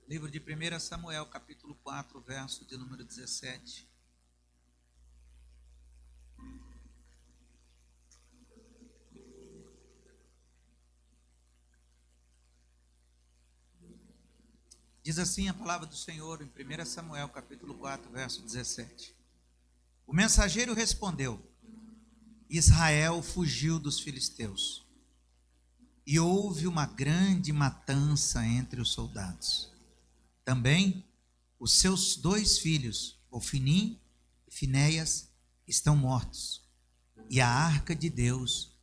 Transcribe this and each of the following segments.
Livro de 1 Samuel, capítulo 4, verso de número 17. Diz assim a palavra do Senhor em 1 Samuel, capítulo 4, verso 17. O mensageiro respondeu: Israel fugiu dos filisteus, e houve uma grande matança entre os soldados. Também os seus 2 filhos, Ofni e Finéias, estão mortos, e a arca de Deus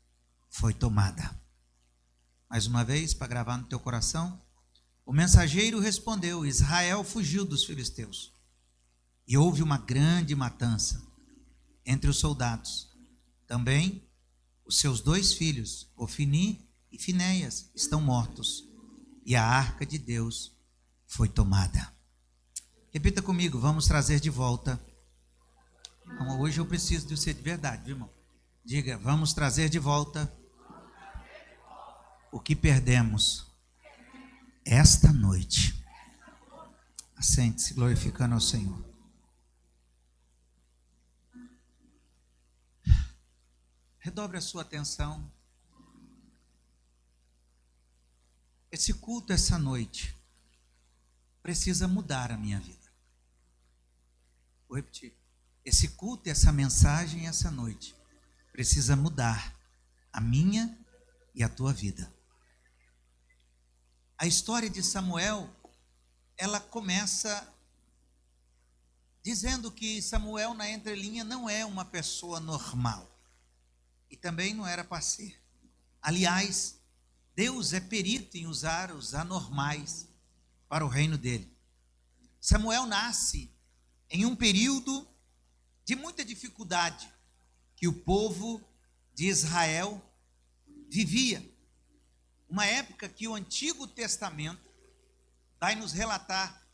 foi tomada. Mais uma vez, para gravar no teu coração. O mensageiro respondeu: Israel fugiu dos filisteus, e houve uma grande matança entre os soldados. Também os seus 2 filhos, Ofni e Finéias, estão mortos, e a arca de Deus foi tomada. Repita comigo: vamos trazer de volta. Não, hoje eu preciso de você de verdade, viu, irmão? Diga: vamos trazer de volta o que perdemos esta noite. Assente-se, glorificando ao Senhor. Redobre a sua atenção. Esse culto essa noite precisa mudar a minha vida. Vou repetir. Esse culto, essa mensagem essa noite precisa mudar a minha e a tua vida. A história de Samuel, ela começa dizendo que Samuel, na entrelinha, não é uma pessoa normal. E também não era para ser. Aliás, Deus é perito em usar os anormais para o reino dele. Samuel nasce em um período de muita dificuldade que o povo de Israel vivia. Uma época que o Antigo Testamento vai nos relatar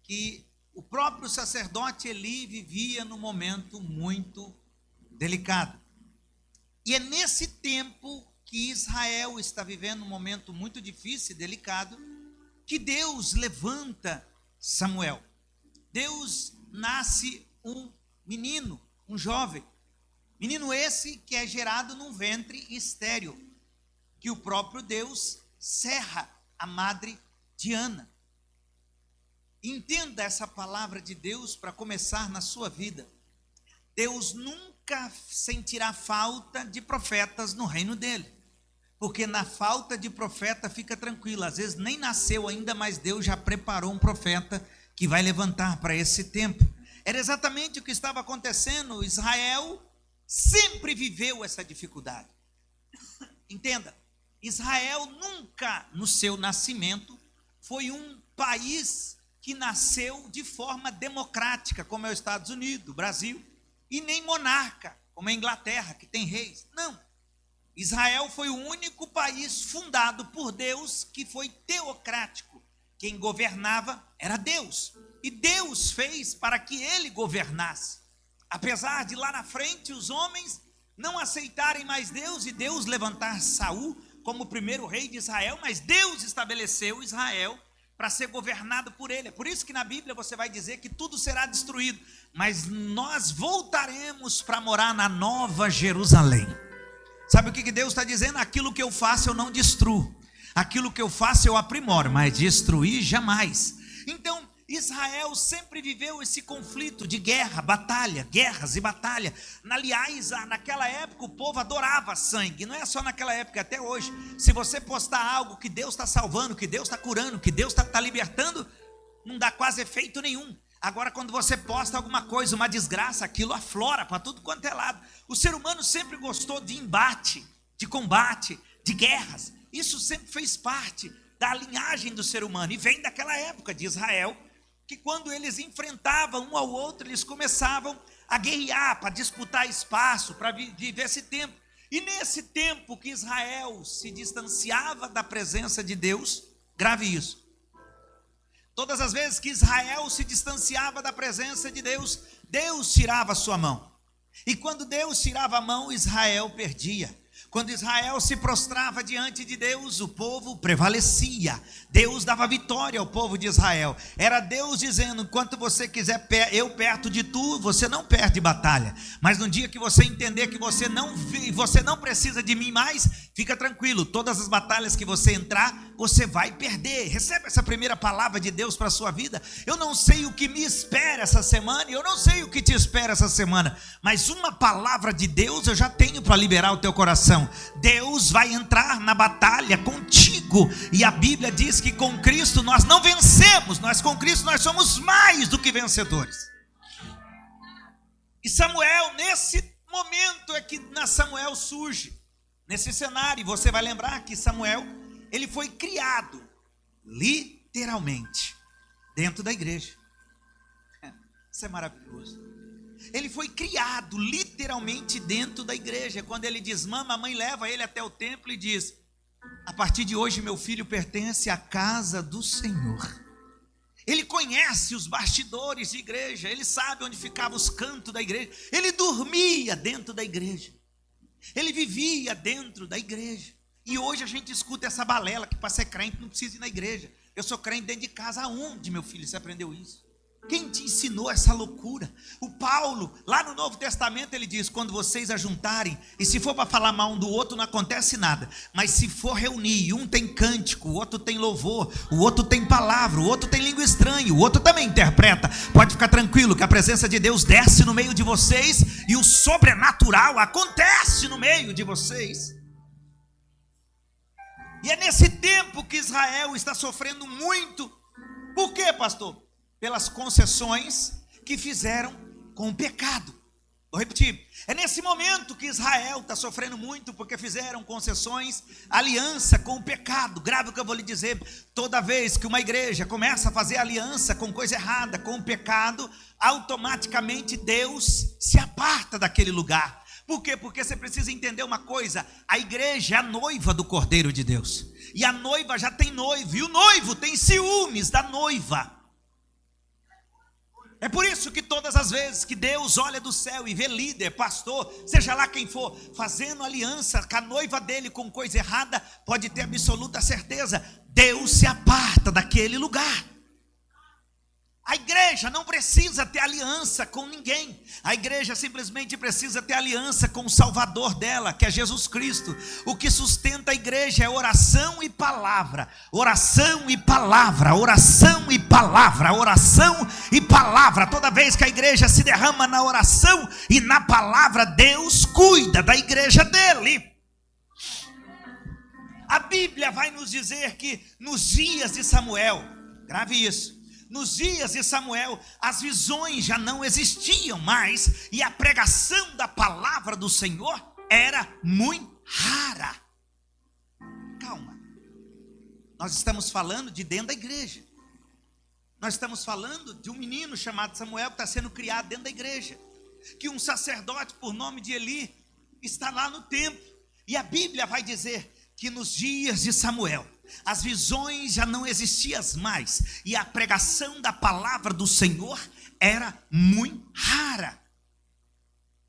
que o próprio sacerdote Eli vivia num momento muito delicado. E é nesse tempo que Israel está vivendo um momento muito difícil e delicado, que Deus levanta Samuel. Deus nasce um menino, um jovem. Menino esse que é gerado num ventre estéril, que o próprio Deus cerra a madre Diana. Entenda essa palavra de Deus para começar na sua vida. Deus nunca sentirá falta de profetas no reino dele, porque na falta de profeta fica tranquilo, às vezes nem nasceu ainda, mas Deus já preparou um profeta que vai levantar para esse tempo. Era exatamente o que estava acontecendo. Israel sempre viveu essa dificuldade. Entenda, Israel nunca no seu nascimento foi um país que nasceu de forma democrática, como é os Estados Unidos, o Brasil, e nem monarca, como a Inglaterra, que tem reis. Não. Israel foi o único país fundado por Deus que foi teocrático. Quem governava era Deus. E Deus fez para que ele governasse. Apesar de lá na frente os homens não aceitarem mais Deus e Deus levantar Saul como o primeiro rei de Israel, mas Deus estabeleceu Israel para ser governado por ele. É por isso que na Bíblia você vai dizer que tudo será destruído, mas nós voltaremos para morar na Nova Jerusalém. Sabe o que Deus está dizendo? Aquilo que eu faço eu não destruo, aquilo que eu faço eu aprimoro, mas destruir jamais. Então Israel sempre viveu esse conflito de guerra, batalha, guerras e batalha. Aliás, naquela época o povo adorava sangue. Não é só naquela época, até hoje. Se você postar algo que Deus está salvando, que Deus está curando, que Deus está libertando, não dá quase efeito nenhum. Agora, quando você posta alguma coisa, uma desgraça, aquilo aflora para tudo quanto é lado. O ser humano sempre gostou de embate, de combate, de guerras. Isso sempre fez parte da linhagem do ser humano. E vem daquela época de Israel, que quando eles enfrentavam um ao outro, eles começavam a guerrear, para disputar espaço, para viver esse tempo. E nesse tempo que Israel se distanciava da presença de Deus, grave isso, todas as vezes que Israel se distanciava da presença de Deus, Deus tirava a sua mão. E quando Deus tirava a mão, Israel perdia. Quando Israel se prostrava diante de Deus, o povo prevalecia. Deus dava vitória ao povo de Israel. Era Deus dizendo: enquanto você quiser eu perto de tu, você não perde batalha. Mas no dia que você entender que você não precisa de mim mais, fica tranquilo. Todas as batalhas que você entrar, você vai perder. Recebe essa primeira palavra de Deus para a sua vida. Eu não sei o que me espera essa semana, e eu não sei o que te espera essa semana, mas uma palavra de Deus eu já tenho para liberar o teu coração. Deus vai entrar na batalha contigo, e a Bíblia diz que com Cristo nós não vencemos, com Cristo nós somos mais do que vencedores. E Samuel, nesse momento é que Samuel surge, nesse cenário, e você vai lembrar que Samuel, ele foi criado, literalmente, dentro da igreja. Isso é maravilhoso. Ele foi criado literalmente dentro da igreja. Quando ele desmama, a mãe leva ele até o templo e diz: a partir de hoje meu filho pertence à casa do Senhor. Ele conhece os bastidores de igreja, ele sabe onde ficavam os cantos da igreja, ele dormia dentro da igreja, ele vivia dentro da igreja. E hoje a gente escuta essa balela que para ser crente não precisa ir na igreja. Eu sou crente dentro de casa. Aonde, meu filho, você aprendeu isso? Quem te ensinou essa loucura? O Paulo, lá no Novo Testamento, ele diz: quando vocês ajuntarem, e se for para falar mal um do outro, não acontece nada, mas se for reunir, um tem cântico, o outro tem louvor, o outro tem palavra, o outro tem língua estranha, o outro também interpreta, pode ficar tranquilo que a presença de Deus desce no meio de vocês, e o sobrenatural acontece no meio de vocês. E é nesse tempo que Israel está sofrendo muito. Por quê, pastor? Pelas concessões que fizeram com o pecado. Vou repetir. É nesse momento que Israel está sofrendo muito, porque fizeram concessões, aliança com o pecado. Grave o que eu vou lhe dizer: toda vez que uma igreja começa a fazer aliança com coisa errada, com o pecado, automaticamente Deus se aparta daquele lugar. Por quê? Porque você precisa entender uma coisa: a igreja é a noiva do Cordeiro de Deus, e a noiva já tem noivo, e o noivo tem ciúmes da noiva. É por isso que todas as vezes que Deus olha do céu e vê líder, pastor, seja lá quem for, fazendo aliança com a noiva dele com coisa errada, pode ter absoluta certeza, Deus se aparta daquele lugar. A igreja não precisa ter aliança com ninguém. A igreja simplesmente precisa ter aliança com o Salvador dela, que é Jesus Cristo. O que sustenta a igreja é oração e palavra. Oração e palavra, oração e palavra, oração e palavra. Toda vez que a igreja se derrama na oração e na palavra, Deus cuida da igreja dele. A Bíblia vai nos dizer que nos dias de Samuel, grave isso, nos dias de Samuel, as visões já não existiam mais, e a pregação da palavra do Senhor era muito rara. Calma, nós estamos falando de dentro da igreja. Nós estamos falando de um menino chamado Samuel que está sendo criado dentro da igreja, que um sacerdote por nome de Eli está lá no templo, e a Bíblia vai dizer que nos dias de Samuel, as visões já não existiam mais, e a pregação da palavra do Senhor era muito rara.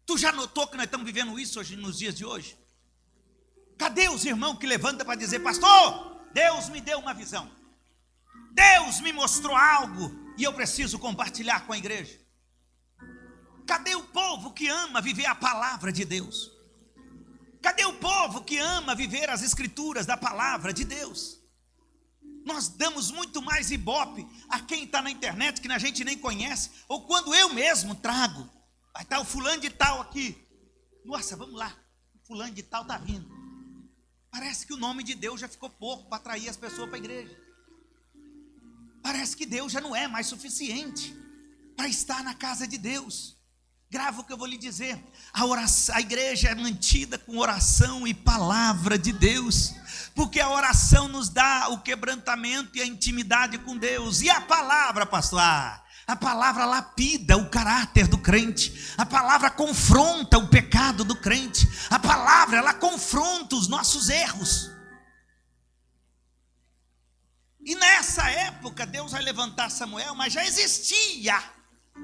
Tu já notou que nós estamos vivendo isso hoje, nos dias de hoje? Cadê os irmãos que levantam para dizer: pastor, Deus me deu uma visão, Deus me mostrou algo e eu preciso compartilhar com a igreja? Cadê o povo que ama viver a palavra de Deus? Cadê o povo que ama viver as escrituras da palavra de Deus? Nós damos muito mais ibope a quem está na internet, que a gente nem conhece, ou quando eu mesmo trago. Vai estar o fulano de tal aqui. Nossa, vamos lá, o fulano de tal está vindo. Parece que o nome de Deus já ficou pouco para atrair as pessoas para a igreja. Parece que Deus já não é mais suficiente para estar na casa de Deus. Grava o que eu vou lhe dizer: a igreja é mantida com oração e palavra de Deus, porque a oração nos dá o quebrantamento e a intimidade com Deus. E a palavra, pastor? A palavra lapida o caráter do crente, a palavra confronta o pecado do crente, a palavra, ela confronta os nossos erros. E nessa época Deus vai levantar Samuel, mas já existia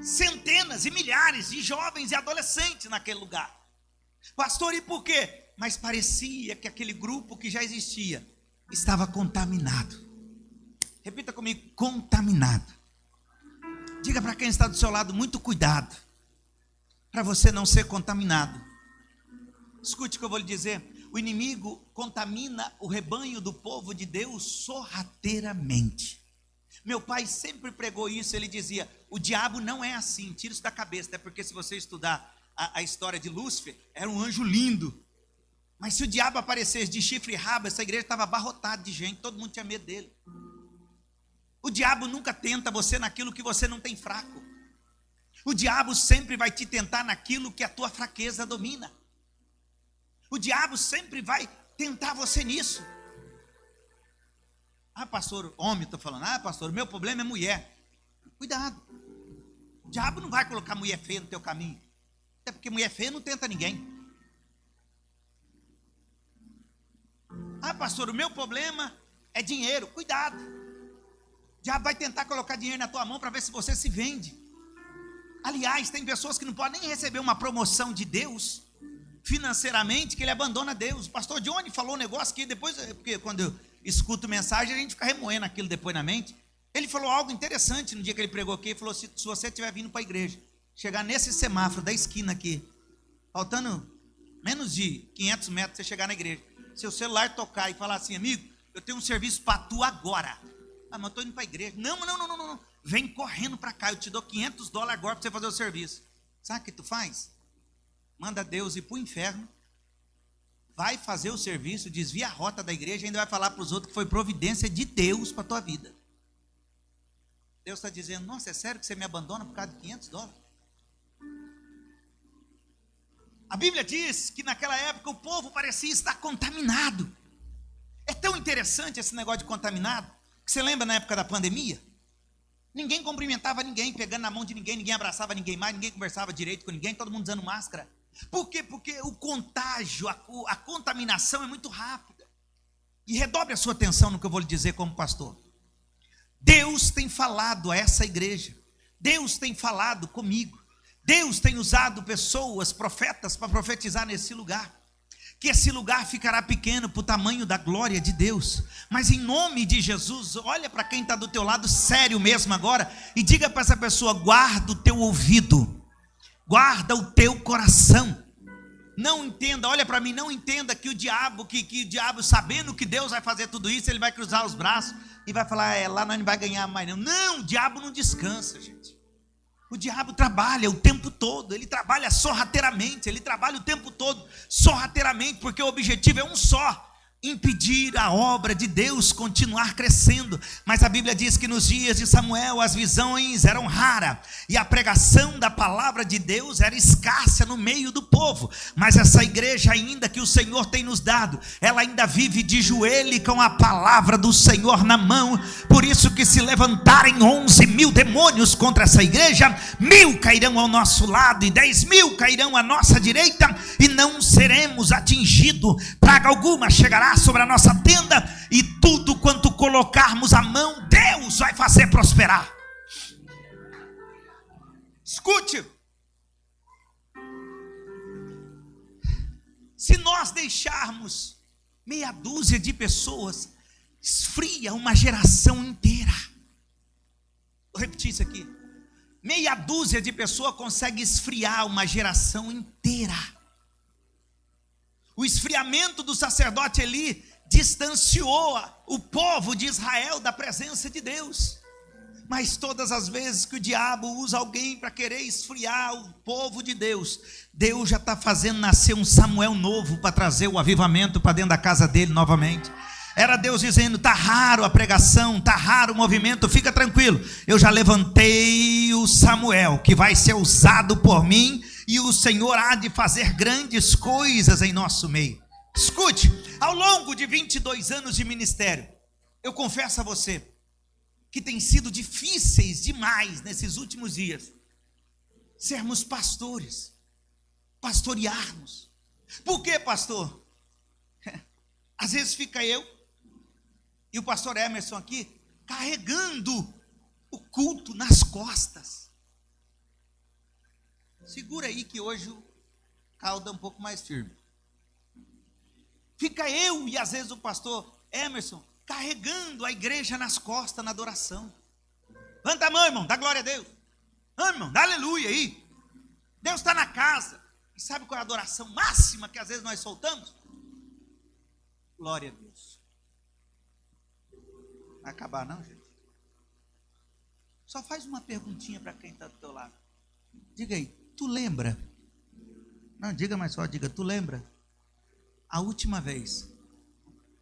centenas e milhares de jovens e adolescentes naquele lugar. Pastor, e por quê? mas parecia que aquele grupo que já existia estava contaminado. Repita comigo: contaminado. Diga para quem está do seu lado: muito cuidado, para você não ser contaminado. Escute o que eu vou lhe dizer: o inimigo contamina o rebanho do povo de Deus sorrateiramente. Meu pai sempre pregou isso. Ele dizia: o diabo não é assim, tira isso da cabeça. Até porque se você estudar a história de Lúcifer, era um anjo lindo. Mas se o diabo aparecesse de chifre e rabo, essa igreja estava abarrotada de gente, todo mundo tinha medo dele. O diabo nunca tenta você naquilo que você não tem fraco. O diabo sempre vai te tentar naquilo que a tua fraqueza domina. O diabo sempre vai tentar você nisso. Ah, pastor, homem, estou falando. Ah, pastor, o meu problema é mulher. Cuidado. O diabo não vai colocar mulher feia no teu caminho. Até porque mulher feia não tenta ninguém. Ah, pastor, o meu problema é dinheiro. Cuidado. O diabo vai tentar colocar dinheiro na tua mão para ver se você se vende. Aliás, tem pessoas que não podem nem receber uma promoção de Deus financeiramente, que ele abandona Deus. O pastor Johnny falou um negócio que depois, porque quando eu escuto mensagem, a gente fica remoendo aquilo depois na mente. Ele falou algo interessante no dia que ele pregou aqui. Ele falou: se você estiver vindo para a igreja, chegar nesse semáforo da esquina aqui, faltando menos de 500 metros, você chegar na igreja, seu celular tocar e falar assim: amigo, eu tenho um serviço para tu agora. Ah, mas eu estou indo para a igreja. Não. Vem correndo para cá, eu te dou $500 agora para você fazer o serviço. Sabe o que tu faz? Manda Deus ir para o inferno, vai fazer o serviço, desvia a rota da igreja e ainda vai falar para os outros que foi providência de Deus para a tua vida. Deus está dizendo: nossa, é sério que você me abandona por causa de $500? A Bíblia diz que naquela época o povo parecia estar contaminado. É tão interessante esse negócio de contaminado, que você lembra na época da pandemia? Ninguém cumprimentava ninguém, pegando na mão de ninguém, ninguém abraçava ninguém mais, ninguém conversava direito com ninguém, todo mundo usando máscara. Por quê? Porque o contágio, a contaminação é muito rápida. E redobre a sua atenção no que eu vou lhe dizer como pastor. Deus tem falado a essa igreja, Deus tem falado comigo, Deus tem usado pessoas, profetas, para profetizar nesse lugar. Que esse lugar ficará pequeno para o tamanho da glória de Deus. Mas em nome de Jesus, olha para quem está do teu lado, sério mesmo agora, e diga para essa pessoa: guarda o teu ouvido, guarda o teu coração. Não entenda, olha para mim, não entenda que o diabo, sabendo que Deus vai fazer tudo isso, ele vai cruzar os braços e vai falar: lá nós não vai ganhar mais não. Não, o diabo não descansa, gente. O diabo trabalha o tempo todo, ele trabalha sorrateiramente, ele trabalha o tempo todo sorrateiramente, porque o objetivo é um só: impedir a obra de Deus continuar crescendo. Mas a Bíblia diz que nos dias de Samuel as visões eram raras e a pregação da palavra de Deus era escassa no meio do povo. Mas essa igreja ainda que o Senhor tem nos dado, ela ainda vive de joelho com a palavra do Senhor na mão. Por isso que se levantarem 11.000 demônios contra essa igreja, 1.000 cairão ao nosso lado e 10.000 cairão à nossa direita, e não seremos atingidos. Praga alguma chegará sobre a nossa tenda, e tudo quanto colocarmos a mão, Deus vai fazer prosperar. Escute, se nós deixarmos meia dúzia de pessoas, esfria uma geração inteira. Vou repetir isso aqui: meia dúzia de pessoas consegue esfriar uma geração inteira. O esfriamento do sacerdote Eli distanciou o povo de Israel da presença de Deus. Mas todas as vezes que o diabo usa alguém para querer esfriar o povo de Deus, Deus já está fazendo nascer um Samuel novo para trazer o avivamento para dentro da casa dele novamente. Era Deus dizendo: está raro a pregação, está raro o movimento, fica tranquilo, eu já levantei o Samuel, que vai ser usado por mim, e o Senhor há de fazer grandes coisas em nosso meio. Escute, ao longo de 22 anos de ministério, eu confesso a você que tem sido difíceis demais nesses últimos dias sermos pastores, pastorearmos. Por quê, pastor? Às vezes fica eu e o pastor Emerson aqui carregando o culto nas costas. Segura aí que hoje o caldo é um pouco mais firme. Fica eu e às vezes o pastor Emerson carregando a igreja nas costas na adoração. Levanta a mão, irmão, dá glória a Deus. Irmão, dá aleluia aí. Deus está na casa. E sabe qual é a adoração máxima que às vezes nós soltamos? Glória a Deus. Vai acabar não, gente? Só faz uma perguntinha para quem está do teu lado. Diga aí, tu lembra? Não, diga mais só, diga, tu lembra? A última vez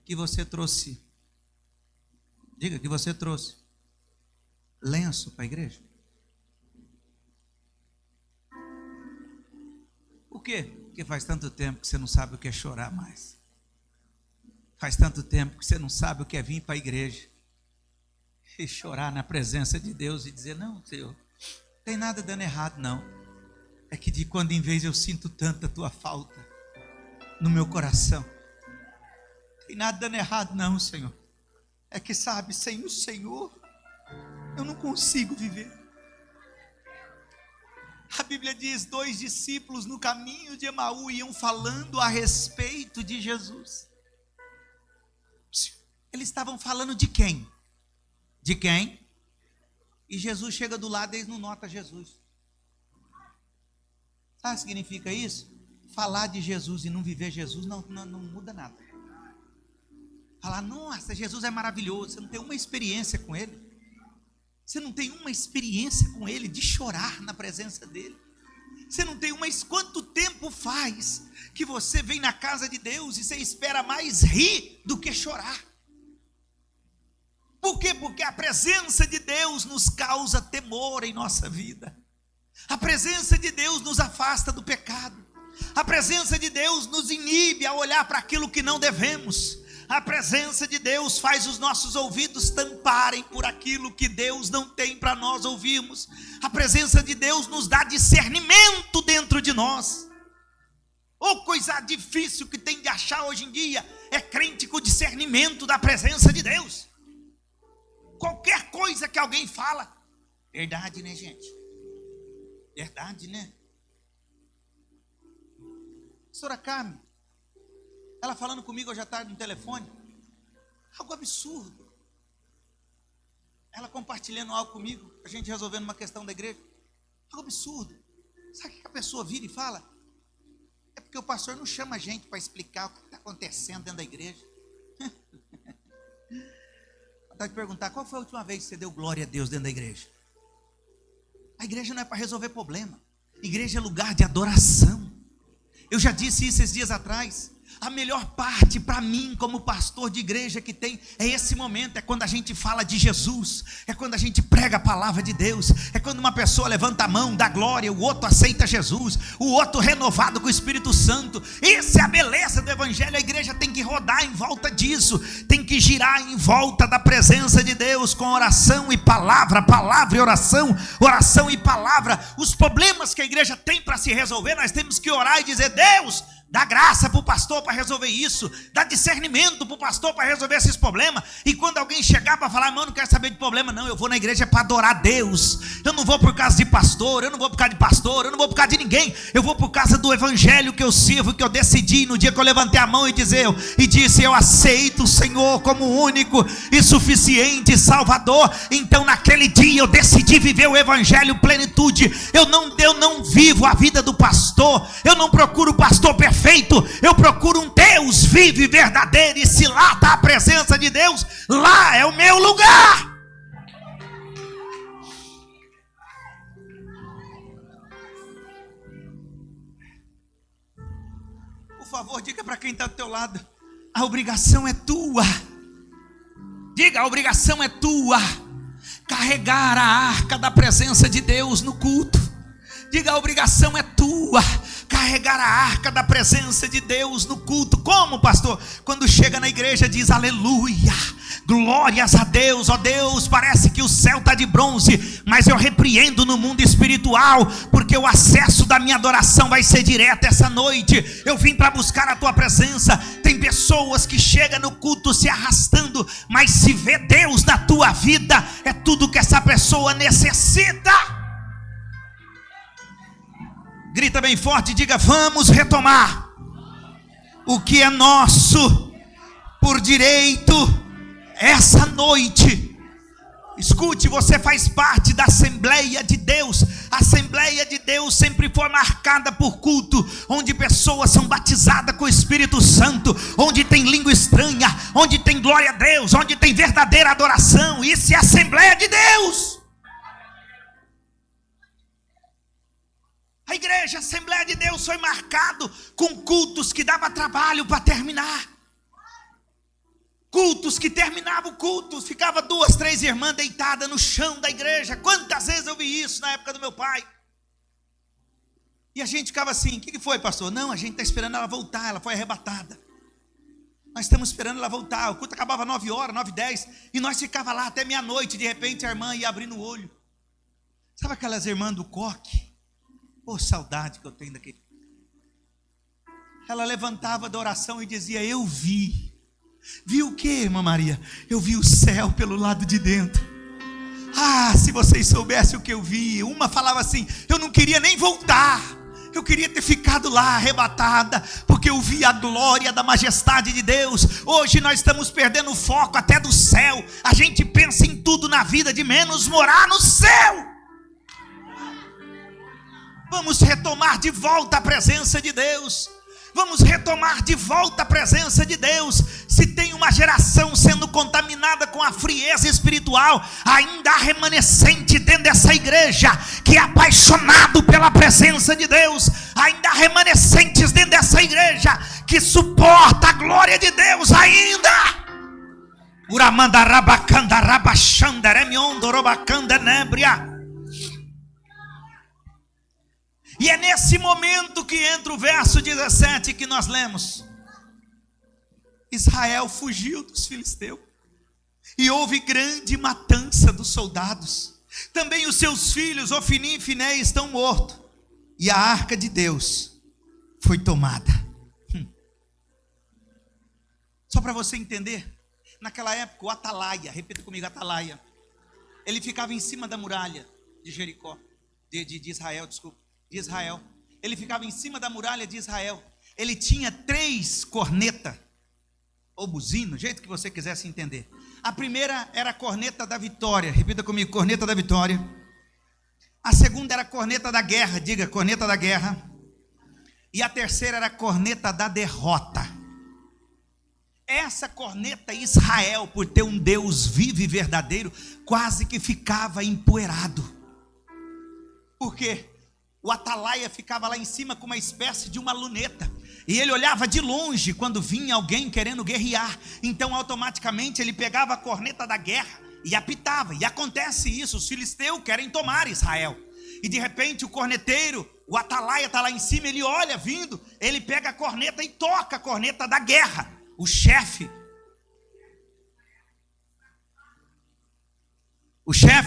que você trouxe, diga que você trouxe lenço para a igreja? Por quê? Porque faz tanto tempo que você não sabe o que é chorar mais. Faz tanto tempo que você não sabe o que é vir para a igreja e chorar na presença de Deus e dizer, não, Senhor, não tem nada dando errado não. É que de quando em vez eu sinto tanta tua falta no meu coração. Não tem nada dando errado não, Senhor. É que sabe, sem o Senhor, eu não consigo viver. A Bíblia diz, 2 discípulos no caminho de Emaú iam falando a respeito de Jesus. Eles estavam falando de quem? De quem? E Jesus chega do lado e eles não notam Jesus. Sabe o que significa isso? Falar de Jesus e não viver Jesus não muda nada. Falar, nossa, Jesus é maravilhoso. Você não tem uma experiência com Ele. Você não tem uma experiência com Ele de chorar na presença dEle. Você não tem quanto tempo faz que você vem na casa de Deus e você espera mais rir do que chorar? Por quê? Porque a presença de Deus nos causa temor em nossa vida. A presença de Deus nos afasta do pecado. A presença de Deus nos inibe a olhar para aquilo que não devemos. A presença de Deus faz os nossos ouvidos tamparem por aquilo que Deus não tem para nós ouvirmos. A presença de Deus nos dá discernimento dentro de nós. Coisa difícil que tem de achar hoje em dia é crente com discernimento da presença de Deus. Qualquer coisa que alguém fala, verdade, né, gente? Verdade, né? Senhora Carmen, ela falando comigo hoje à tarde no telefone, algo absurdo. Ela compartilhando algo comigo, a gente resolvendo uma questão da igreja, algo absurdo. Sabe o que a pessoa vira e fala? É porque o pastor não chama a gente para explicar o que está acontecendo dentro da igreja. Vontade de perguntar, qual foi a última vez que você deu glória a Deus dentro da igreja? A igreja não é para resolver problema. A igreja é lugar de adoração. Eu já disse isso esses dias atrás. A melhor parte para mim como pastor de igreja que tem é esse momento, é quando a gente fala de Jesus, é quando a gente prega a palavra de Deus, é quando uma pessoa levanta a mão, dá glória, o outro aceita Jesus, o outro renovado com o Espírito Santo. Essa é a beleza do evangelho. A igreja tem que rodar em volta disso, tem que girar em volta da presença de Deus com oração e palavra, palavra e oração, oração e palavra. Os problemas que a igreja tem para se resolver, nós temos que orar e dizer, Deus, dá graça para o pastor para resolver isso. Dá discernimento para o pastor para resolver esses problemas. E quando alguém chegar para falar, mano, não quero saber de problema não, eu vou na igreja para adorar a Deus. Eu não vou por causa de pastor, eu não vou por causa de pastor, eu não vou por causa de ninguém. Eu vou por causa do evangelho que eu sirvo, que eu decidi no dia que eu levantei a mão e disse, eu aceito o Senhor como único e suficiente Salvador. Então naquele dia eu decidi viver o evangelho plenitude. Eu não vivo a vida do pastor, eu não procuro o pastor perfeito, eu procuro um Deus vivo e verdadeiro, e se lá está a presença de Deus, lá é o meu lugar. Por favor, diga para quem está do teu lado, a obrigação é tua. Diga, a obrigação é tua, carregar a arca da presença de Deus no culto. Diga, a obrigação é tua, carregar a arca da presença de Deus no culto. Como, pastor? Quando chega na igreja diz aleluia, glórias a Deus, ó Deus, parece que o céu está de bronze, mas eu repreendo no mundo espiritual, porque o acesso da minha adoração vai ser direto essa noite. Eu vim para buscar a tua presença. Tem pessoas que chegam no culto se arrastando, mas se vê Deus na tua vida, é tudo que essa pessoa necessita. Grita bem forte, diga, vamos retomar. o que é nosso por direito essa noite. Escute, você faz parte da Assembleia de Deus. A Assembleia de Deus sempre foi marcada por culto, onde pessoas são batizadas com o Espírito Santo, onde tem língua estranha, onde tem glória a Deus, onde tem verdadeira adoração. Isso é a Assembleia de Deus. A igreja, a Assembleia de Deus foi marcado com cultos que dava trabalho para terminar. Cultos que terminavam o culto, ficava 2, 3 irmãs deitadas no chão da igreja. Quantas vezes eu vi isso na época do meu pai? E a gente ficava assim: o que foi, pastor? Não, a gente está esperando ela voltar, ela foi arrebatada. Nós estamos esperando ela voltar. O culto acabava 9 horas, 9h10, e nós ficava lá até meia-noite. De repente a irmã ia abrindo o olho. Sabe aquelas irmãs do coque? Pô, saudade que eu tenho daquele. Ela levantava da oração e dizia: eu vi. Viu o que, irmã Maria? Eu vi o céu pelo lado de dentro. Ah, se vocês soubessem o que eu vi. Uma falava assim: eu não queria nem voltar, eu queria ter ficado lá arrebatada, porque eu vi a glória da majestade de Deus. Hoje nós estamos perdendo o foco até do céu. A gente pensa em tudo na vida, de menos morar no céu. Vamos retomar de volta a presença de Deus. Vamos retomar de volta a presença de Deus. Se tem uma geração sendo contaminada com a frieza espiritual, ainda há remanescente dentro dessa igreja que é apaixonado pela presença de Deus. Ainda há remanescentes dentro dessa igreja que suporta a glória de Deus ainda. Uramanda rabacanda rabachanda remiondo robacanda nebria. E é nesse momento que entra o verso 17 que nós lemos. Israel fugiu dos filisteus, e houve grande matança dos soldados. Também os seus filhos, Ofni e Finé, estão mortos, e a arca de Deus foi tomada. Só para você entender, naquela época o atalaia, repita comigo, atalaia, ele ficava em cima da muralha de Jericó, de Israel, desculpa. De Israel, ele ficava em cima da muralha de Israel. Ele tinha 3 cornetas, ou buzina, do jeito que você quisesse entender. A primeira era a corneta da vitória, repita comigo, corneta da vitória. A segunda era a corneta da guerra, diga, corneta da guerra. E a terceira era a corneta da derrota. Essa corneta, Israel, por ter um Deus vivo e verdadeiro, quase que ficava empoeirado. Por quê? O atalaia ficava lá em cima com uma espécie de uma luneta, e ele olhava de longe quando vinha alguém querendo guerrear. Então automaticamente ele pegava a corneta da guerra e apitava. E acontece isso, os filisteus querem tomar Israel, e de repente o corneteiro, o atalaia está lá em cima, ele olha vindo, ele pega a corneta e toca a corneta da guerra. O chefe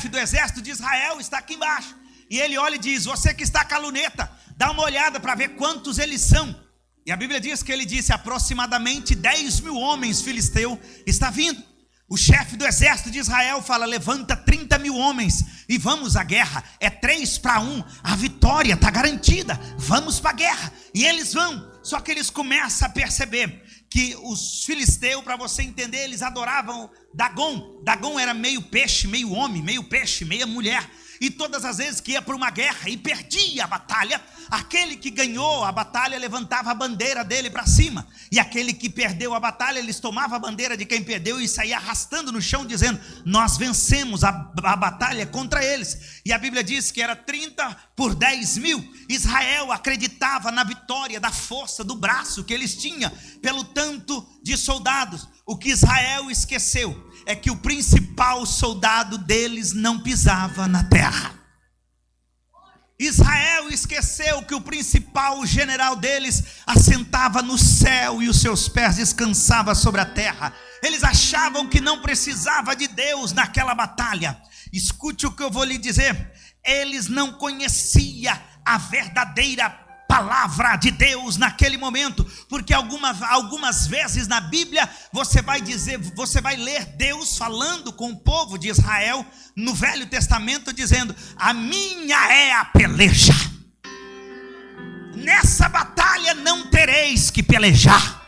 do exército de Israel está aqui embaixo. E ele olha e diz: você que está com a luneta, dá uma olhada para ver quantos eles são. E a Bíblia diz que ele disse: aproximadamente 10.000 homens filisteus está vindo. O chefe do exército de Israel fala: levanta 30.000 homens e vamos à guerra. É 3-1, a vitória está garantida, vamos para a guerra. E eles vão, só que eles começam a perceber que os filisteus, para você entender, eles adoravam Dagon. Dagon era meio peixe, meio homem, meio peixe, meia mulher. E todas as vezes que ia para uma guerra e perdia a batalha, aquele que ganhou a batalha levantava a bandeira dele para cima, e aquele que perdeu a batalha, eles tomavam a bandeira de quem perdeu e saía arrastando no chão, dizendo: nós vencemos a batalha contra eles. E a Bíblia diz que era 30 por 10.000. Israel acreditava na vitória, da força, do braço que eles tinham, pelo tanto de soldados. O que Israel esqueceu é que o principal soldado deles não pisava na terra. Israel esqueceu que o principal general deles assentava no céu e os seus pés descansavam sobre a terra. Eles achavam que não precisava de Deus naquela batalha. Escute o que eu vou lhe dizer: eles não conheciam a verdadeira palavra de Deus naquele momento, porque algumas vezes na Bíblia você vai ler Deus falando com o povo de Israel no Velho Testamento, dizendo: a minha é a peleja, nessa batalha não tereis que pelejar.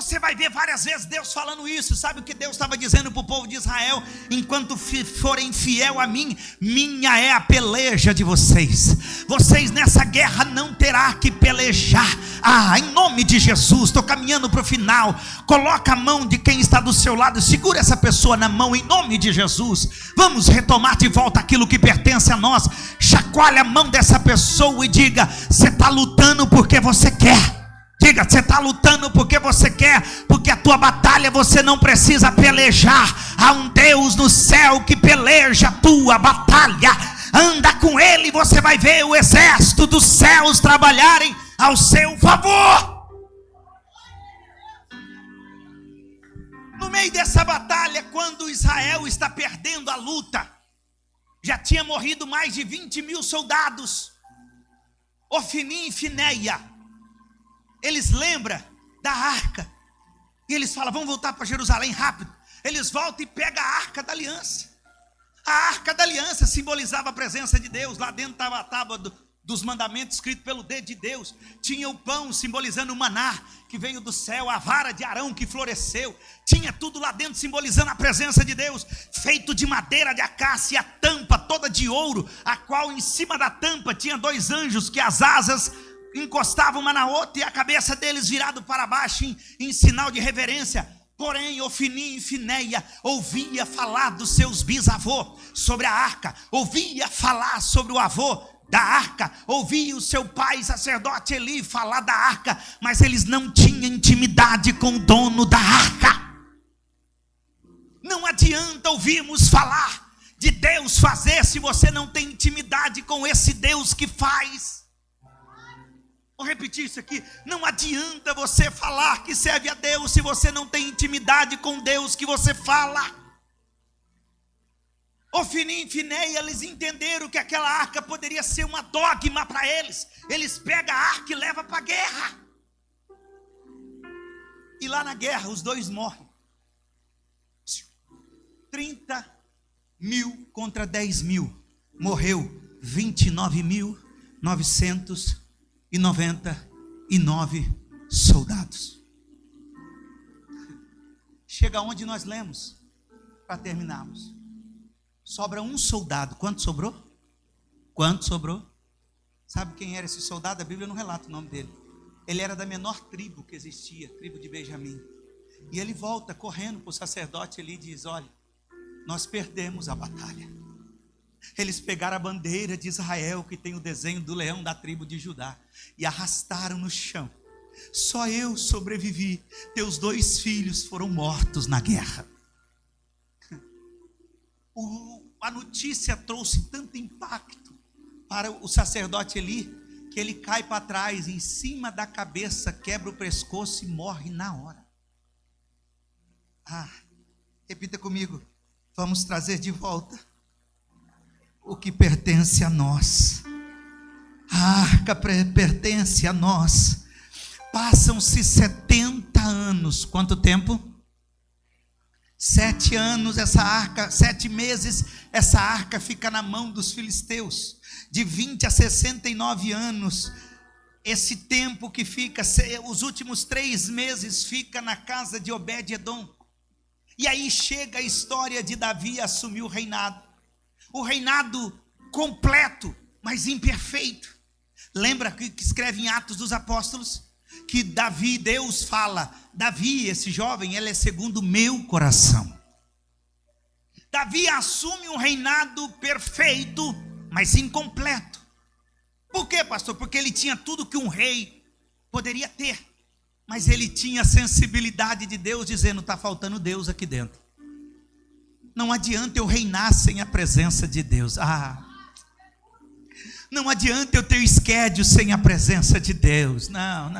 Você vai ver várias vezes Deus falando isso. Sabe o que Deus estava dizendo para o povo de Israel? Enquanto forem fiel a mim, minha é a peleja de vocês. Vocês nessa guerra não terá que pelejar. Em nome de Jesus, estou caminhando para o final. Coloca a mão de quem está do seu lado, segura essa pessoa na mão em nome de Jesus. Vamos retomar de volta aquilo que pertence a nós. Chacoalha a mão dessa pessoa e diga: você está lutando porque você quer. Diga, você está lutando porque você quer, porque a tua batalha você não precisa pelejar. Há um Deus no céu que peleja a tua batalha. Anda com Ele e você vai ver o exército dos céus trabalharem ao seu favor. No meio dessa batalha, quando Israel está perdendo a luta, já tinha morrido mais de 20 mil soldados. Ofni e Fineia, eles lembram da arca, e eles falam: vamos voltar para Jerusalém rápido. Eles voltam e pegam a arca da aliança. A arca da aliança simbolizava a presença de Deus. Lá dentro estava a tábua dos mandamentos escrito pelo dedo de Deus. Tinha o pão simbolizando o maná que veio do céu, a vara de Arão que floresceu. Tinha tudo lá dentro simbolizando a presença de Deus, feito de madeira de acácia, a tampa toda de ouro, a qual em cima da tampa tinha 2 anjos que as asas encostavam uma na outra e a cabeça deles virado para baixo em sinal de reverência. Porém, Ofni e Fineia ouvia falar dos seus bisavôs sobre a arca, ouvia falar sobre o avô da arca, ouvia o seu pai sacerdote Eli falar da arca, mas eles não tinham intimidade com o dono da arca. Não adianta ouvirmos falar de Deus fazer se você não tem intimidade com esse Deus que faz. Vou repetir isso aqui: não adianta você falar que serve a Deus se você não tem intimidade com Deus que você fala. Ofni e Fineia, eles entenderam que aquela arca poderia ser uma dogma para eles. Eles pegam a arca e levam para a guerra. E lá na guerra os dois morrem. 30 mil contra 10 mil. Morreu 29.999 soldados. Chega onde nós lemos, para terminarmos. Sobra um soldado. Quanto sobrou? Quanto sobrou? Sabe quem era esse soldado? A Bíblia não relata o nome dele. Ele era da menor tribo que existia, tribo de Benjamim. E ele volta correndo para o sacerdote ali e diz: olha, nós perdemos a batalha. Eles pegaram a bandeira de Israel, que tem o desenho do leão da tribo de Judá, e arrastaram no chão. Só eu sobrevivi. Teus 2 filhos foram mortos na guerra. A notícia trouxe tanto impacto para o sacerdote Eli, que ele cai para trás, em cima da cabeça, quebra o pescoço e morre na hora. Repita comigo: vamos trazer de volta o que pertence a nós. A arca pertence a nós. Passam-se 70 anos. Quanto tempo? 7 anos essa arca, 7 meses, essa arca fica na mão dos filisteus. De 20 a 69 anos, esse tempo que fica, os últimos 3 meses fica na casa de Obed-edom. E aí chega a história de Davi assumir o reinado. O reinado completo, mas imperfeito. Lembra que escreve em Atos dos Apóstolos? Que Davi, Deus fala: Davi, esse jovem, ele é segundo o meu coração. Davi assume um reinado perfeito, mas incompleto. Por quê, pastor? Porque ele tinha tudo que um rei poderia ter, mas ele tinha a sensibilidade de Deus, dizendo: está faltando Deus aqui dentro. Não adianta eu reinar sem a presença de Deus. Não adianta eu ter schedule sem a presença de Deus. Não.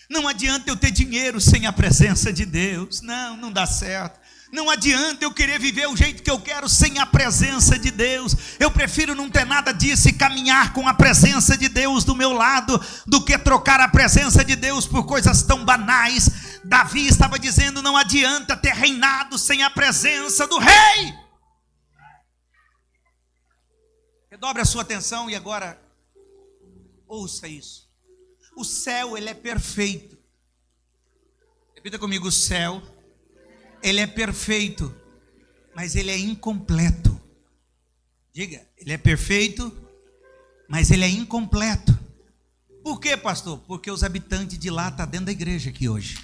Não adianta eu ter dinheiro sem a presença de Deus. Não dá certo. Não adianta eu querer viver o jeito que eu quero sem a presença de Deus. Eu prefiro não ter nada disso e caminhar com a presença de Deus do meu lado, do que trocar a presença de Deus por coisas tão banais. Davi estava dizendo: não adianta ter reinado sem a presença do rei. Redobre a sua atenção e agora ouça isso. O céu, ele é perfeito. Repita comigo: o céu, ele é perfeito, mas ele é incompleto. Diga, ele é perfeito, mas ele é incompleto. Por quê, pastor? Porque os habitantes de lá estão dentro da igreja aqui hoje.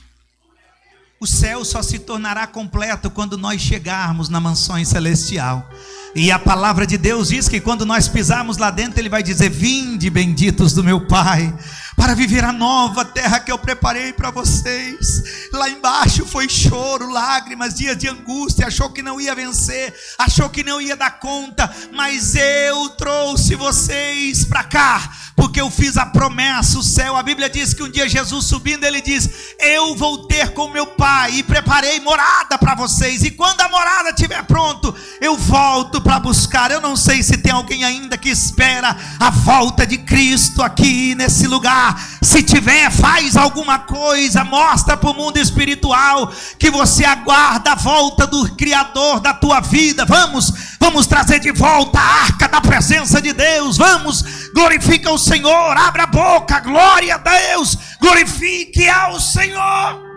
O céu só se tornará completo quando nós chegarmos na mansão celestial. E a palavra de Deus diz que quando nós pisarmos lá dentro, Ele vai dizer: vinde, benditos do meu Pai, para viver a nova terra que eu preparei para vocês. Lá embaixo foi choro, lágrimas, dias de angústia, achou que não ia vencer, achou que não ia dar conta, mas eu trouxe vocês para cá, porque eu fiz a promessa. O céu, a Bíblia diz que um dia Jesus subindo, Ele diz: eu vou ter com meu Pai e preparei morada para vocês, e quando a morada estiver pronto, eu volto para buscar. Eu não sei se tem alguém ainda que espera a volta de Cristo aqui nesse lugar. Se tiver, faz alguma coisa, mostra para o mundo espiritual que você aguarda a volta do Criador da tua vida. Vamos trazer de volta a arca da presença de Deus. Vamos, glorifica o Senhor, abra a boca, glória a Deus, glorifique ao Senhor.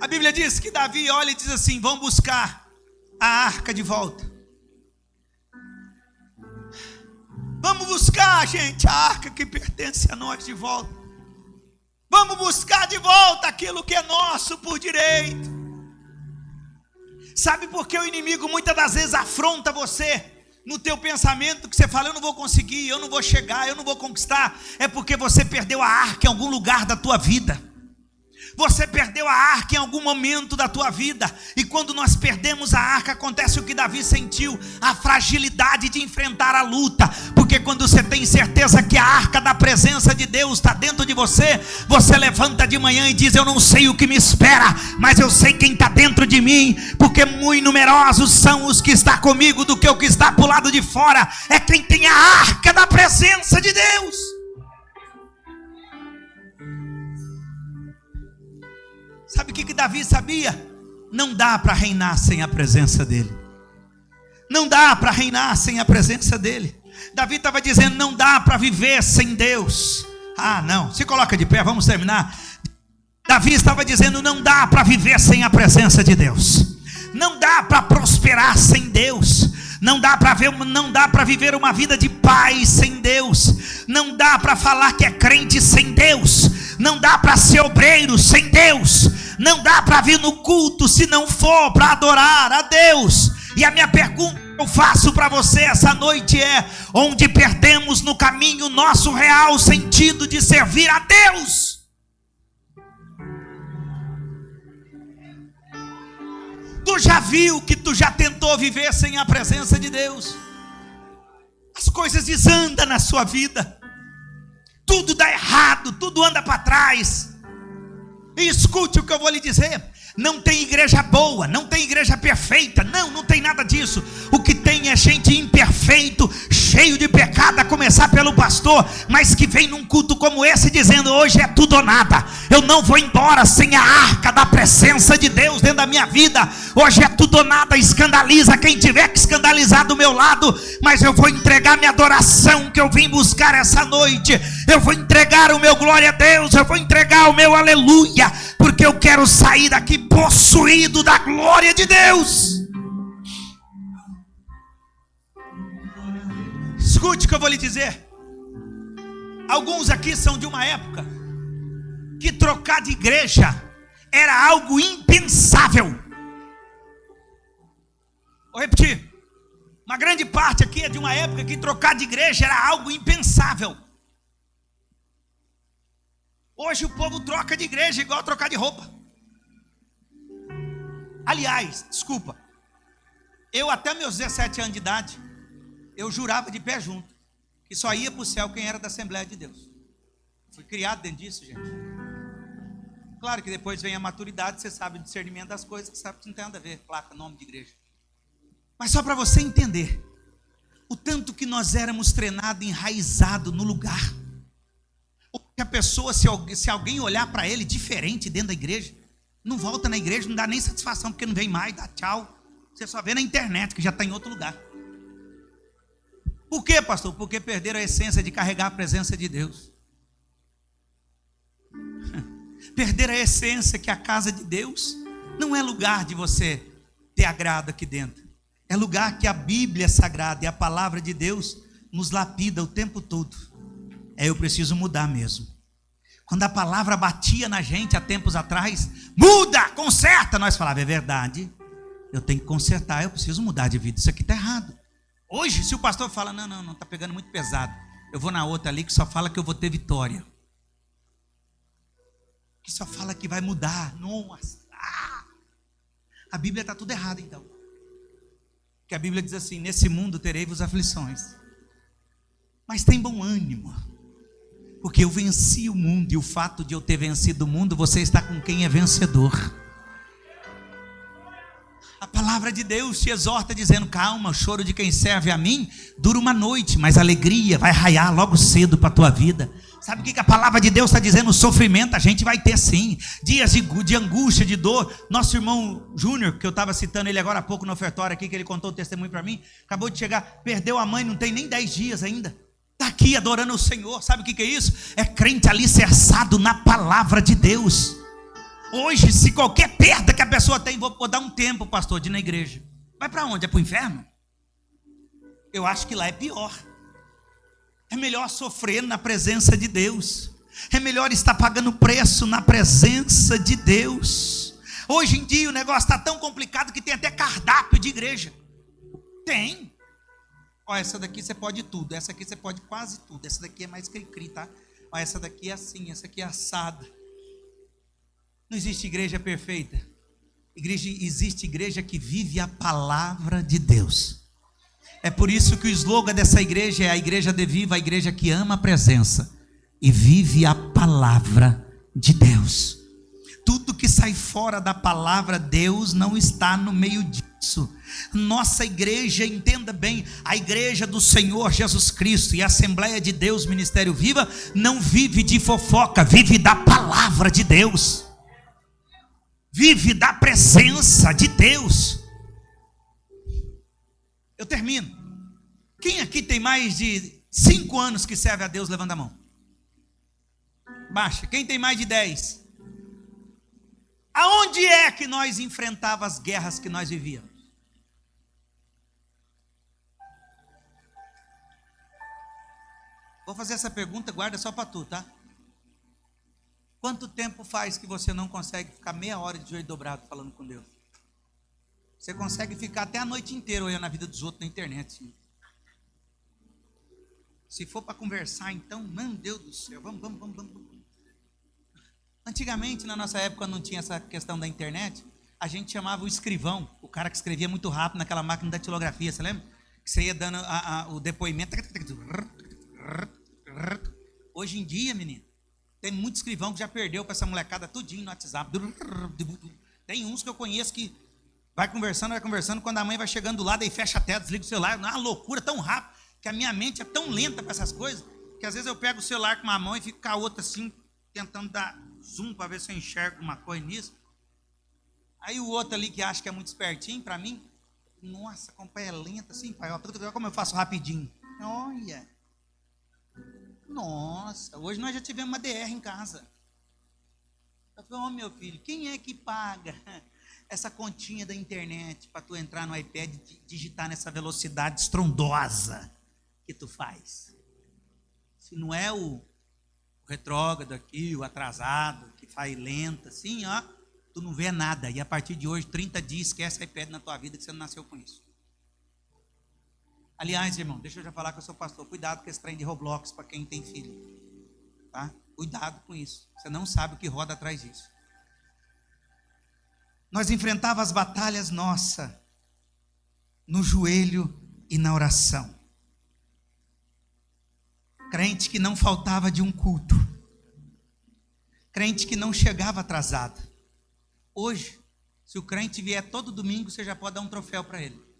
A Bíblia diz que Davi olha e diz assim: vamos buscar a arca de volta. Vamos buscar, gente, a arca que pertence a nós de volta. Vamos buscar de volta aquilo que é nosso por direito. Sabe por que o inimigo muitas das vezes afronta você no teu pensamento, que você fala: eu não vou conseguir, eu não vou chegar, eu não vou conquistar? É porque você perdeu a arca em algum lugar da tua vida. Você perdeu a arca em algum momento da tua vida. E quando nós perdemos a arca, acontece o que Davi sentiu: a fragilidade de enfrentar a luta. Porque quando você tem certeza que a arca da presença de Deus está dentro de você, você levanta de manhã e diz: eu não sei o que me espera, mas eu sei quem está dentro de mim, porque muito numerosos são os que estão comigo do que o que está para o lado de fora. É quem tem a arca da presença de Deus. Sabe o que Davi sabia? Não dá para reinar sem a presença dele. Não dá para reinar sem a presença dele. Davi estava dizendo: não dá para viver sem Deus. Ah, não, se coloca de pé, vamos terminar. Davi estava dizendo: não dá para viver sem a presença de Deus. Não dá para prosperar sem Deus. Não dá para viver uma vida de paz sem Deus. Não dá para falar que é crente sem Deus. Não dá para ser obreiro sem Deus. Não dá para vir no culto se não for para adorar a Deus. E a minha pergunta que eu faço para você essa noite é: onde perdemos no caminho o nosso real sentido de servir a Deus? Tu já viu que tu já tentou viver sem a presença de Deus? As coisas desandam na sua vida, tudo dá errado, tudo anda para trás. E escute o que eu vou lhe dizer: não tem igreja boa, não tem igreja perfeita, não tem nada disso. O que tem é gente imperfeito, cheio de pecado, a começar pelo pastor, mas que vem num culto como esse dizendo: hoje é tudo ou nada, eu não vou embora sem a arca da presença de Deus dentro da minha vida. Hoje é tudo ou nada. Escandaliza quem tiver que escandalizar do meu lado, mas eu vou entregar minha adoração que eu vim buscar essa noite. Eu vou entregar o meu glória a Deus, eu vou entregar o meu aleluia, porque eu quero sair daqui possuído da glória de Deus. Escute o que eu vou lhe dizer. Alguns aqui são de uma época que trocar de igreja era algo impensável. Vou repetir. Uma grande parte aqui é de uma época que trocar de igreja era algo impensável. Hoje o povo troca de igreja igual trocar de roupa. Aliás, desculpa, eu até meus 17 anos de idade, eu jurava de pé junto que só ia para o céu quem era da Assembleia de Deus. Fui criado dentro disso, gente. Claro que depois vem a maturidade, você sabe o discernimento das coisas, que sabe que não tem nada a ver, placa, nome de igreja. Mas só para você entender o tanto que nós éramos treinados, enraizados no lugar. A pessoa, se alguém olhar para ele diferente dentro da igreja, não volta na igreja, não dá nem satisfação, porque não vem mais, dá tchau. Você só vê na internet que já está em outro lugar. Por quê, pastor? Porque perderam a essência de carregar a presença de Deus. Perderam a essência que a casa de Deus não é lugar de você ter agrado aqui dentro. É lugar que a Bíblia é sagrada e a palavra de Deus nos lapida o tempo todo. Eu preciso mudar mesmo. Quando a palavra batia na gente há tempos atrás, muda, conserta, nós falávamos, é verdade, eu tenho que consertar, eu preciso mudar de vida, isso aqui está errado. Hoje, se o pastor fala, não, está pegando muito pesado, eu vou na outra ali que só fala que eu vou ter vitória, que só fala que vai mudar. Nossa, a Bíblia está tudo errado então. Porque a Bíblia diz assim, nesse mundo terei-vos aflições, mas tem bom ânimo, porque eu venci o mundo, e o fato de eu ter vencido o mundo, você está com quem é vencedor. A palavra de Deus te exorta dizendo, calma, o choro de quem serve a mim dura uma noite, mas a alegria vai raiar logo cedo para a tua vida. Sabe o que a palavra de Deus está dizendo? O sofrimento a gente vai ter sim, dias de angústia, de dor. Nosso irmão Júnior, que eu estava citando ele agora há pouco no ofertório aqui, que ele contou o testemunho para mim, acabou de chegar, perdeu a mãe, não tem nem 10 dias ainda, está aqui adorando o Senhor. Sabe o que é isso? É crente alicerçado na palavra de Deus. Hoje, se qualquer perda que a pessoa tem, vou dar um tempo, pastor, de ir na igreja, vai para onde? É para o inferno? Eu acho que lá é pior. É melhor sofrer na presença de Deus, é melhor estar pagando preço na presença de Deus. Hoje em dia o negócio está tão complicado que tem até cardápio de igreja. Tem. Ó, essa daqui você pode tudo, essa aqui você pode quase tudo, essa daqui é mais cri-cri, tá? Ó, essa daqui é assim, essa aqui é assada. Não existe igreja perfeita. Existe igreja que vive a palavra de Deus. É por isso que o slogan dessa igreja é a igreja de viva, a igreja que ama a presença e vive a palavra de Deus. Tudo que sai fora da palavra Deus não está no meio disso. Nossa igreja, entenda bem, a igreja do Senhor Jesus Cristo e a Assembleia de Deus Ministério Viva não vive de fofoca, vive da palavra de Deus, vive da presença de Deus. Eu termino. Quem aqui tem mais de 5 anos que serve a Deus? Levanta a mão. Baixa. Quem tem mais de 10? Aonde é que nós enfrentávamos as guerras que nós vivíamos? Vou fazer essa pergunta, guarda só para tu, tá? Quanto tempo faz que você não consegue ficar meia hora de joelho dobrado falando com Deus? Você consegue ficar até a noite inteira olhando a vida dos outros na internet. Sim. Se for para conversar, então, meu Deus do céu, vamos. Antigamente, na nossa época, não tinha essa questão da internet, a gente chamava o escrivão, o cara que escrevia muito rápido naquela máquina da datilografia, você lembra? Que você ia dando o depoimento. Hoje em dia, menino, tem muito escrivão que já perdeu para essa molecada tudinho no WhatsApp. Tem uns que eu conheço que vai conversando, quando a mãe vai chegando do lado, aí fecha a tela, desliga o celular, uma loucura tão rápida, que a minha mente é tão lenta para essas coisas, que às vezes eu pego o celular com uma mão e fico com a outra assim, tentando dar zoom para ver se eu enxergo uma coisa nisso. Aí o outro ali que acha que é muito espertinho, para mim, nossa, como é lenta assim, pai, olha como eu faço rapidinho. Olha, nossa, hoje nós já tivemos uma DR em casa. Eu falei, ô meu filho, quem é que paga essa continha da internet para tu entrar no iPad e digitar nessa velocidade estrondosa que tu faz? Se não é o retrógrado aqui, o atrasado, que faz lento assim, ó, tu não vê nada. E a partir de hoje, 30 dias, esquece iPad na tua vida que você não nasceu com isso. Aliás, irmão, deixa eu já falar que eu sou pastor. Cuidado com esse trem de Roblox para quem tem filho. Tá? Cuidado com isso. Você não sabe o que roda atrás disso. Nós enfrentávamos as batalhas nossas no joelho e na oração. Crente que não faltava de um culto. Crente que não chegava atrasado. Hoje, se o crente vier todo domingo, você já pode dar um troféu para ele.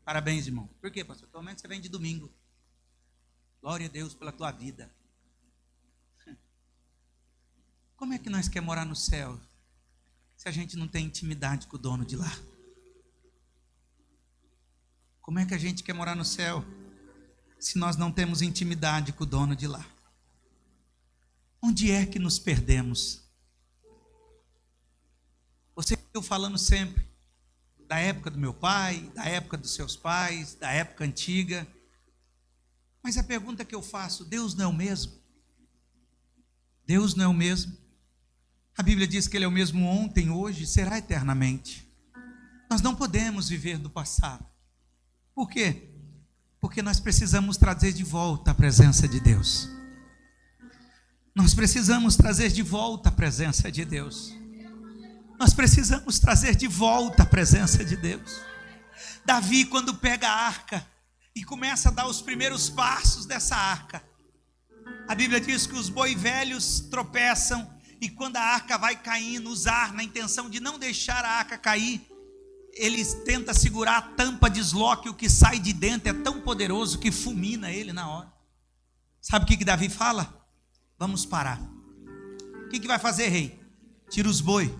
Parabéns, irmão. Por quê, pastor? Pelo menos você vem de domingo. Glória a Deus pela tua vida. Como é que nós queremos morar no céu se a gente não tem intimidade com o dono de lá? Como é que a gente quer morar no céu se nós não temos intimidade com o dono de lá? Onde é que nos perdemos? Você viu falando sempre da época do meu pai, da época dos seus pais, da época antiga. Mas a pergunta que eu faço, Deus não é o mesmo? Deus não é o mesmo? A Bíblia diz que Ele é o mesmo ontem, hoje e será eternamente. Nós não podemos viver do passado. Por quê? Porque nós precisamos trazer de volta a presença de Deus. Nós precisamos trazer de volta a presença de Deus. Nós precisamos trazer de volta a presença de Deus. Davi, quando pega a arca e começa a dar os primeiros passos dessa arca, a Bíblia diz que os boi velhos tropeçam, e quando a arca vai caindo, Uzar, na intenção de não deixar a arca cair, ele tenta segurar a tampa, desloca, e o que sai de dentro é tão poderoso que fulmina ele na hora. Sabe o que Davi fala? Vamos parar. O que vai fazer, rei? Tira os boi.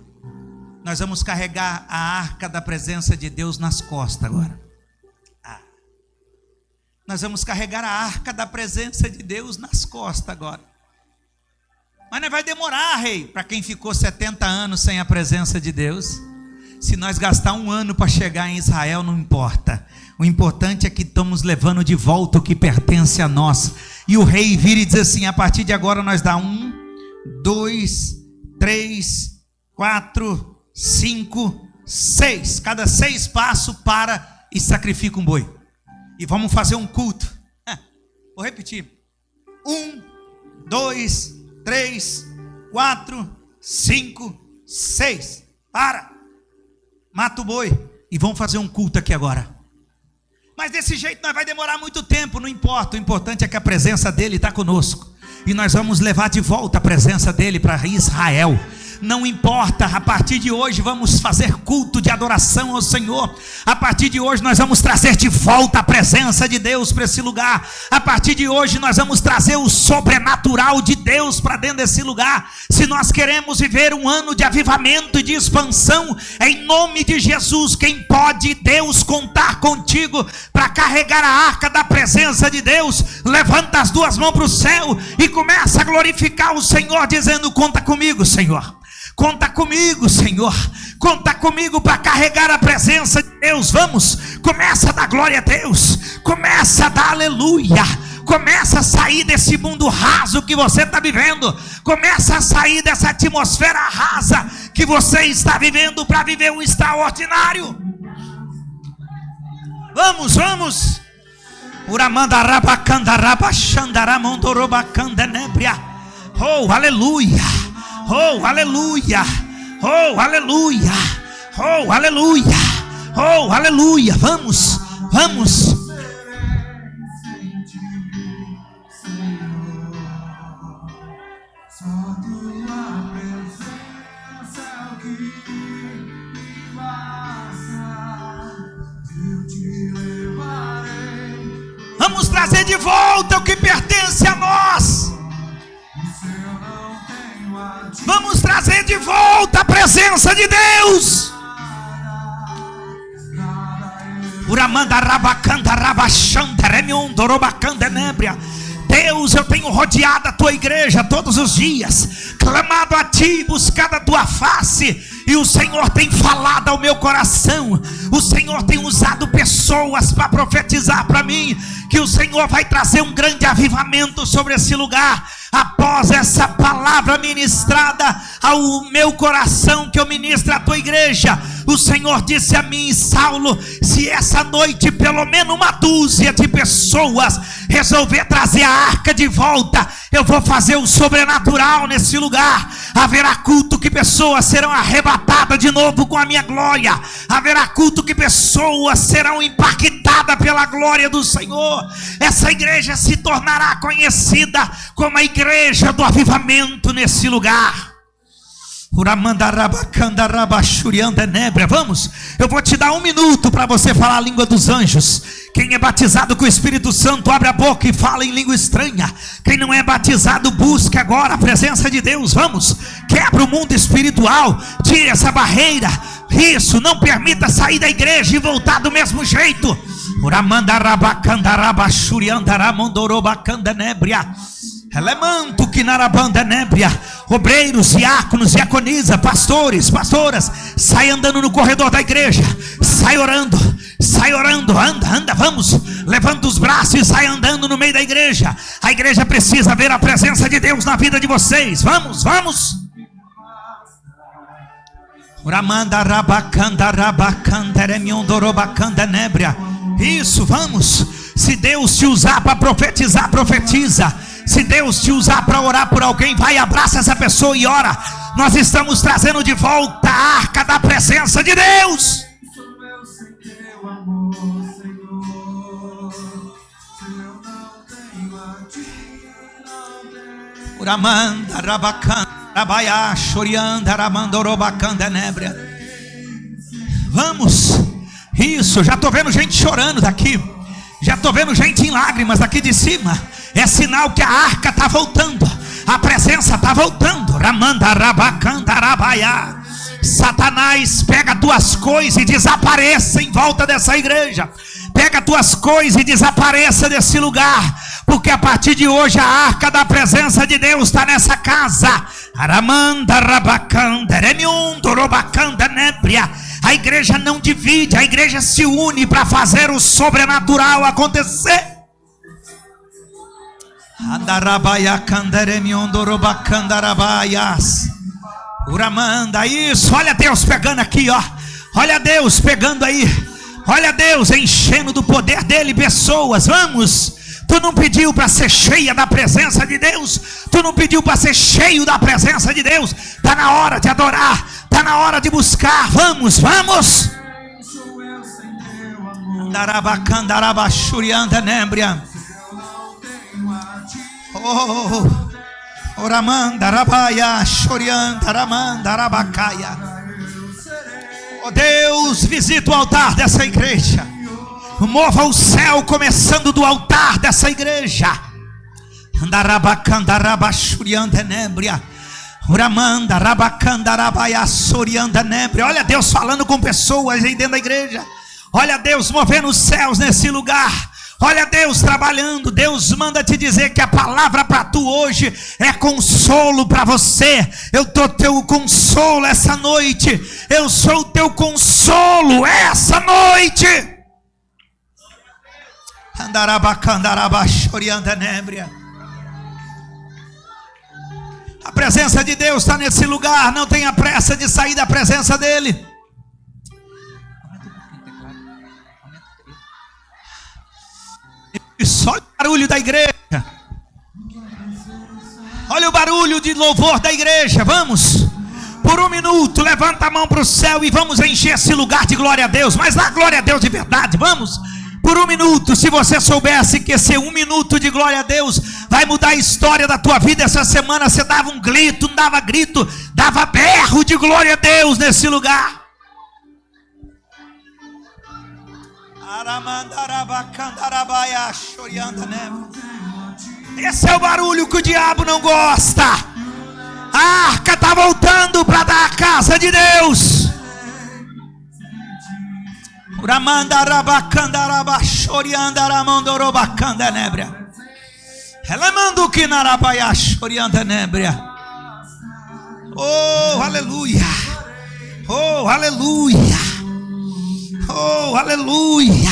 Nós vamos carregar a arca da presença de Deus nas costas agora. Nós vamos carregar a arca da presença de Deus nas costas agora. Mas não vai demorar, rei, para quem ficou 70 anos sem a presença de Deus. Se nós gastar 1 ano para chegar em Israel, não importa. O importante é que estamos levando de volta o que pertence a nós. E o rei vira e diz assim: a partir de agora nós dá 1, 2, 3, 4, 5, 6. Cada 6 passos para e sacrifica um boi. E vamos fazer um culto. Vou repetir. 1, 2, 3, 4, 5, 6. Para. Mata o boi. E vamos fazer um culto aqui agora. Mas desse jeito nós vai demorar muito tempo. Não importa. O importante é que a presença dele está conosco. E nós vamos levar de volta a presença dele para Israel. Não importa, a partir de hoje vamos fazer culto de adoração ao Senhor. A partir de hoje nós vamos trazer de volta a presença de Deus para esse lugar. A partir de hoje nós vamos trazer o sobrenatural de Deus para dentro desse lugar. Se nós queremos viver um ano de avivamento e de expansão, em nome de Jesus, quem pode Deus contar contigo para carregar a arca da presença de Deus, levanta as 2 mãos para o céu e começa a glorificar o Senhor, dizendo: conta comigo, Senhor. Conta comigo, Senhor. Conta comigo para carregar a presença de Deus. Vamos, começa a dar glória a Deus. Começa a dar aleluia. Começa a sair desse mundo raso que você está vivendo. Começa a sair dessa atmosfera rasa que você está vivendo para viver um extraordinário. Vamos, vamos. Oh, aleluia. Oh, aleluia, oh, aleluia, oh, aleluia, oh, aleluia. Vamos, vamos. Vamos trazer de volta o que pertence a nós. Vamos trazer de volta a presença de Deus. Deus, eu tenho rodeado a tua igreja todos os dias, clamado a ti, buscado a tua face, e o Senhor tem falado ao meu coração. O Senhor tem usado pessoas para profetizar para mim que o Senhor vai trazer um grande avivamento sobre esse lugar. Após essa palavra ministrada ao meu coração, que eu ministro à tua igreja, o Senhor disse a mim: Saulo, se essa noite pelo menos 1 dúzia de pessoas resolver trazer a arca de volta, eu vou fazer o sobrenatural nesse lugar. Haverá culto que pessoas serão arrebatadas de novo com a minha glória. Haverá culto que pessoas serão impactadas pela glória do Senhor. Essa igreja se tornará conhecida como a igreja do avivamento nesse lugar. Vamos, eu vou te dar 1 minuto para você falar a língua dos anjos. Quem é batizado com o Espírito Santo, abre a boca e fala em língua estranha. Quem não é batizado, busque agora a presença de Deus. Vamos, quebra o mundo espiritual, tire essa barreira. Isso, não permita sair da igreja e voltar do mesmo jeito. Obreiros, diáconos, diaconisa, pastores, pastoras, sai andando no corredor da igreja, sai orando, anda, vamos, levanta os braços e sai andando no meio da igreja. A igreja precisa ver a presença de Deus na vida de vocês. Vamos. Isso, vamos. Se Deus te usar para profetizar, profetiza. Se Deus te usar para orar por alguém, vai, abraça essa pessoa e ora. Nós estamos trazendo de volta a arca da presença de Deus. Uramanda rabacanda rabaya chorianda ramandorobacanda nebria. Vamos. Isso, já estou vendo gente chorando daqui. Já estou vendo gente em lágrimas daqui de cima. É sinal que a arca está voltando. A presença está voltando. Ramanda rabacanda rabaya. Satanás, pega tuas coisas e desapareça em volta dessa igreja. Pega tuas coisas e desapareça desse lugar. Porque a partir de hoje a arca da presença de Deus está nessa casa. Aramanda rabacanda remiundo robacanda nebria. A igreja não divide, a igreja se une para fazer o sobrenatural acontecer. Andarabaia canderemiundo robacanda rabaias. Uramanda, isso, olha Deus pegando aqui, ó. Olha Deus pegando aí. Olha Deus enchendo do poder dele pessoas. Vamos. Tu não pediu para ser cheia da presença de Deus. Tu não pediu para ser cheio da presença de Deus. Está na hora de adorar. Está na hora de buscar. Vamos. Oramanda rabaia chorianda ramanda rabacaia. Oh Deus, visita o altar dessa igreja. Mova o céu começando do altar dessa igreja. Andarabacanda rabachurianda nebria. Uramanda rabacanda rabaia sorianda nebria. Olha Deus falando com pessoas aí dentro da igreja. Olha Deus movendo os céus nesse lugar. Olha Deus trabalhando. Deus manda te dizer que a palavra para tu hoje é consolo para você. Eu tô teu consolo essa noite. Eu sou o teu consolo essa noite. A presença de Deus está nesse lugar. Não tenha pressa de sair da presença dele. E só o barulho da igreja. Olha o barulho de louvor da igreja. Vamos. Por um minuto, levanta a mão para o céu e vamos encher esse lugar de glória a Deus. Mas dá glória a Deus de verdade. Vamos. Por um minuto, se você soubesse que esse 1 minuto de glória a Deus vai mudar a história da tua vida essa semana, você dava um grito, não dava grito, dava berro de glória a Deus nesse lugar. Esse é o barulho que o diabo não gosta. A arca está voltando para dar a casa de Deus. Uramanda rabacanda rabachorianda ramandorobacanda nebria. Elemando que narabaya chorianda nebria. Oh, aleluia. Oh, aleluia. Oh, aleluia.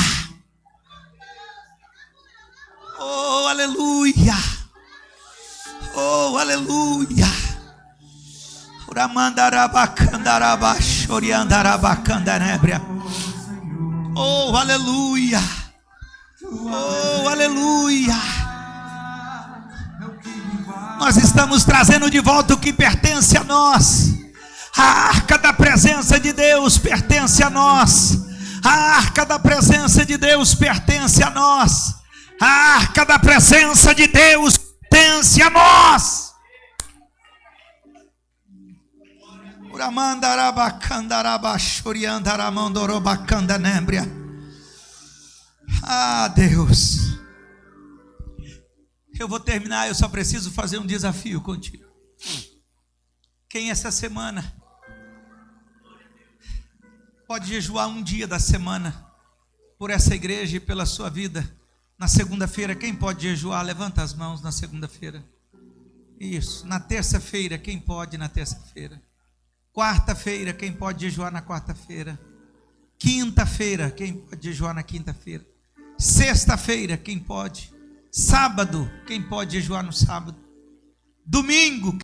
Oh, aleluia. Oh, aleluia. Uramanda rabacanda rabachorianda rabacanda nebria. Oh, aleluia. Oh, aleluia. Nós estamos trazendo de volta o que pertence a nós. A arca da presença de Deus pertence a nós. A arca da presença de Deus pertence a nós. A arca da presença de Deus pertence a nós. Ah, Deus. Eu vou terminar, eu só preciso fazer um desafio contigo. Quem essa semana pode jejuar um dia da semana por essa igreja e pela sua vida. Na segunda-feira, quem pode jejuar? Levanta as mãos na segunda-feira. Isso. Na terça-feira, quem pode na terça-feira? Quarta-feira, quem pode jejuar na quarta-feira? Quinta-feira, quem pode jejuar na quinta-feira? Sexta-feira, quem pode? Sábado, quem pode jejuar no sábado? Domingo,